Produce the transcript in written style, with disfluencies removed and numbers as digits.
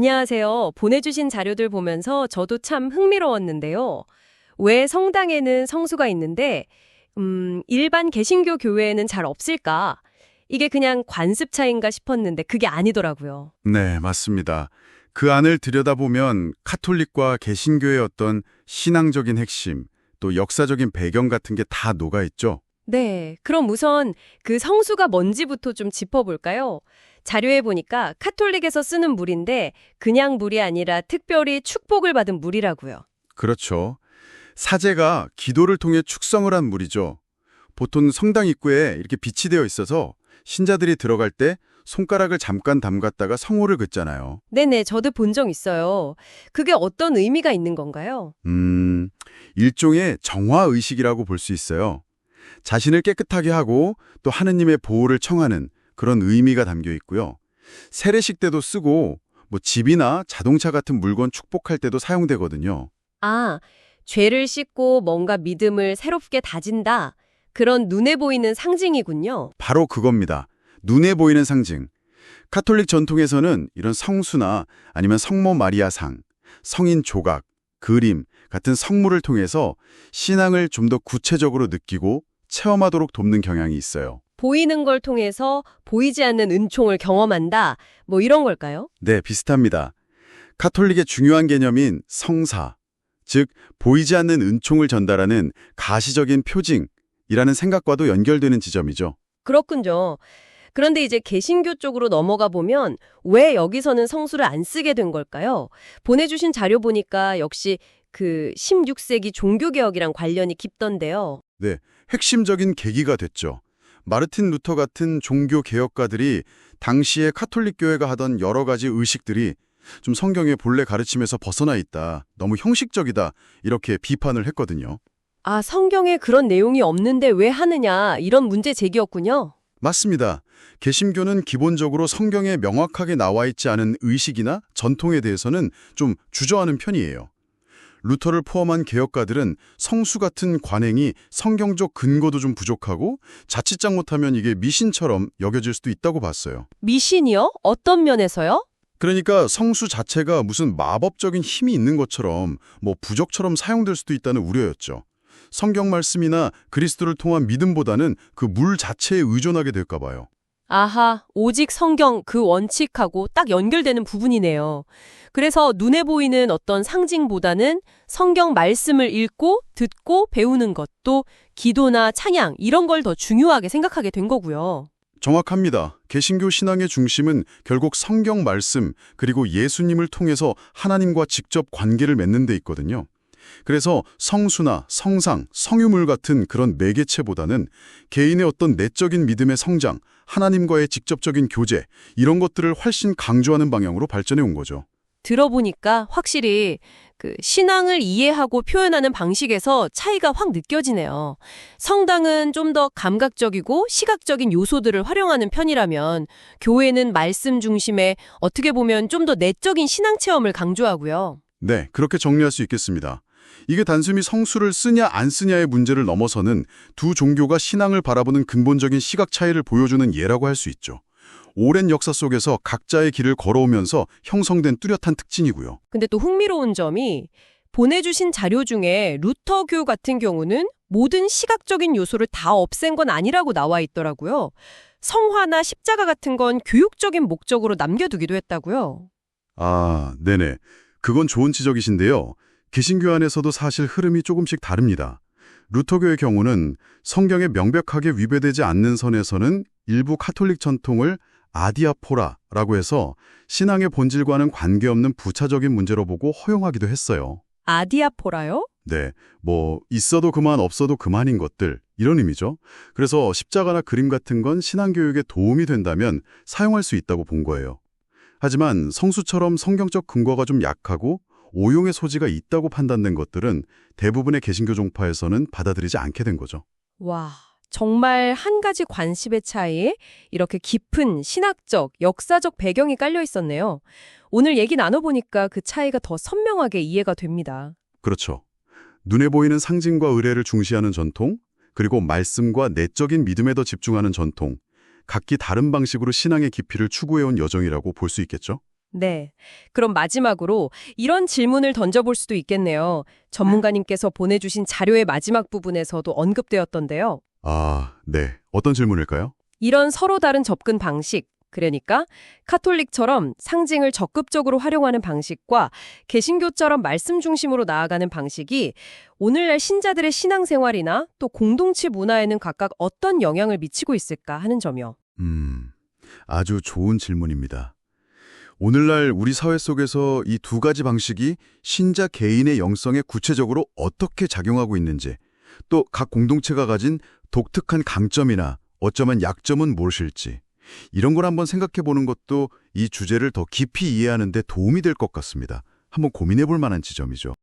안녕하세요. 보내주신 자료들 보면서 저도 참 흥미로웠는데요. 왜 성당에는 성수가 있는데, 일반 개신교 교회에는 잘 없을까? 이게 그냥 관습 차이인가 싶었는데 그게 아니더라고요. 네, 맞습니다. 그 안을 들여다보면 카톨릭과 개신교의 어떤 신앙적인 핵심, 또 역사적인 배경 같은 게 다 녹아있죠. 네, 그럼 우선 그 성수가 뭔지부터 좀 짚어볼까요? 자료에 보니까 카톨릭에서 쓰는 물인데 그냥 물이 아니라 특별히 축복을 받은 물이라고요. 그렇죠. 사제가 기도를 통해 축성을 한 물이죠. 보통 성당 입구에 이렇게 빛이 되어 있어서 신자들이 들어갈 때 손가락을 잠깐 담갔다가 성호를 긋잖아요. 네네, 저도 본 적 있어요. 그게 어떤 의미가 있는 건가요? 일종의 정화의식이라고 볼 수 있어요. 자신을 깨끗하게 하고 또 하느님의 보호를 청하는 그런 의미가 담겨 있고요. 세례식 때도 쓰고 집이나 자동차 같은 물건 축복할 때도 사용되거든요. 아, 죄를 씻고 뭔가 믿음을 새롭게 다진다. 그런 눈에 보이는 상징이군요. 바로 그겁니다. 눈에 보이는 상징. 카톨릭 전통에서는 이런 성수나 아니면 성모 마리아상, 성인 조각, 그림 같은 성물을 통해서 신앙을 좀 더 구체적으로 느끼고 체험하도록 돕는 경향이 있어요. 보이는 걸 통해서 보이지 않는 은총을 경험한다. 뭐 이런 걸까요? 네, 비슷합니다. 카톨릭의 중요한 개념인 성사, 즉 보이지 않는 은총을 전달하는 가시적인 표징이라는 생각과도 연결되는 지점이죠. 그렇군요. 그런데 이제 개신교 쪽으로 넘어가 보면 왜 여기서는 성수를 안 쓰게 된 걸까요? 보내주신 자료 보니까 역시 그 16세기 종교개혁이랑 관련이 깊던데요. 네, 핵심적인 계기가 됐죠. 마르틴 루터 같은 종교 개혁가들이 당시에 카톨릭 교회가 하던 여러 가지 의식들이 좀 성경의 본래 가르침에서 벗어나 있다, 너무 형식적이다 이렇게 비판을 했거든요. 아, 성경에 그런 내용이 없는데 왜 하느냐 이런 문제 제기였군요. 맞습니다. 개신교는 기본적으로 성경에 명확하게 나와 있지 않은 의식이나 전통에 대해서는 좀 주저하는 편이에요. 루터를 포함한 개혁가들은 성수 같은 관행이 성경적 근거도 좀 부족하고 자칫 잘못하면 이게 미신처럼 여겨질 수도 있다고 봤어요. 미신이요? 어떤 면에서요? 그러니까 성수 자체가 무슨 마법적인 힘이 있는 것처럼 부적처럼 사용될 수도 있다는 우려였죠. 성경 말씀이나 그리스도를 통한 믿음보다는 그 물 자체에 의존하게 될까 봐요. 아하, 오직 성경 그 원칙하고 딱 연결되는 부분이네요. 그래서 눈에 보이는 어떤 상징보다는 성경 말씀을 읽고 듣고 배우는 것도 기도나 찬양 이런 걸 더 중요하게 생각하게 된 거고요. 정확합니다. 개신교 신앙의 중심은 결국 성경 말씀 그리고 예수님을 통해서 하나님과 직접 관계를 맺는 데 있거든요. 그래서 성수나 성상, 성유물 같은 그런 매개체보다는 개인의 어떤 내적인 믿음의 성장, 하나님과의 직접적인 교제 이런 것들을 훨씬 강조하는 방향으로 발전해 온 거죠. 들어보니까 확실히 그 신앙을 이해하고 표현하는 방식에서 차이가 확 느껴지네요. 성당은 좀 더 감각적이고 시각적인 요소들을 활용하는 편이라면 교회는 말씀 중심의 어떻게 보면 좀 더 내적인 신앙 체험을 강조하고요. 네, 그렇게 정리할 수 있겠습니다. 이게 단순히 성수를 쓰냐 안 쓰냐의 문제를 넘어서는 두 종교가 신앙을 바라보는 근본적인 시각 차이를 보여주는 예라고 할 수 있죠. 오랜 역사 속에서 각자의 길을 걸어오면서 형성된 뚜렷한 특징이고요. 근데 또 흥미로운 점이 보내주신 자료 중에 루터교 같은 경우는 모든 시각적인 요소를 다 없앤 건 아니라고 나와 있더라고요. 성화나 십자가 같은 건 교육적인 목적으로 남겨두기도 했다고요. 아, 네네. 그건 좋은 지적이신데요. 개신교 안에서도 사실 흐름이 조금씩 다릅니다. 루터교의 경우는 성경에 명백하게 위배되지 않는 선에서는 일부 카톨릭 전통을 아디아포라라고 해서 신앙의 본질과는 관계없는 부차적인 문제로 보고 허용하기도 했어요. 아디아포라요? 네, 있어도 그만 없어도 그만인 것들 이런 의미죠. 그래서 십자가나 그림 같은 건 신앙교육에 도움이 된다면 사용할 수 있다고 본 거예요. 하지만 성수처럼 성경적 근거가 좀 약하고 오용의 소지가 있다고 판단된 것들은 대부분의 개신교 종파에서는 받아들이지 않게 된 거죠. 와, 정말 한 가지 관습의 차이에 이렇게 깊은 신학적, 역사적 배경이 깔려 있었네요. 오늘 얘기 나눠보니까 그 차이가 더 선명하게 이해가 됩니다. 그렇죠. 눈에 보이는 상징과 의례를 중시하는 전통, 그리고 말씀과 내적인 믿음에 더 집중하는 전통, 각기 다른 방식으로 신앙의 깊이를 추구해온 여정이라고 볼 수 있겠죠? 네. 그럼 마지막으로 이런 질문을 던져볼 수도 있겠네요. 전문가님께서 보내주신 자료의 마지막 부분에서도 언급되었던데요. 네. 어떤 질문일까요? 이런 서로 다른 접근 방식, 그러니까 카톨릭처럼 상징을 적극적으로 활용하는 방식과 개신교처럼 말씀 중심으로 나아가는 방식이 오늘날 신자들의 신앙생활이나 또 공동체 문화에는 각각 어떤 영향을 미치고 있을까 하는 점이요. 아주 좋은 질문입니다. 오늘날 우리 사회 속에서 이 두 가지 방식이 신자 개인의 영성에 구체적으로 어떻게 작용하고 있는지, 또 각 공동체가 가진 독특한 강점이나 어쩌면 약점은 무엇일지, 이런 걸 한번 생각해 보는 것도 이 주제를 더 깊이 이해하는 데 도움이 될 것 같습니다. 한번 고민해 볼 만한 지점이죠.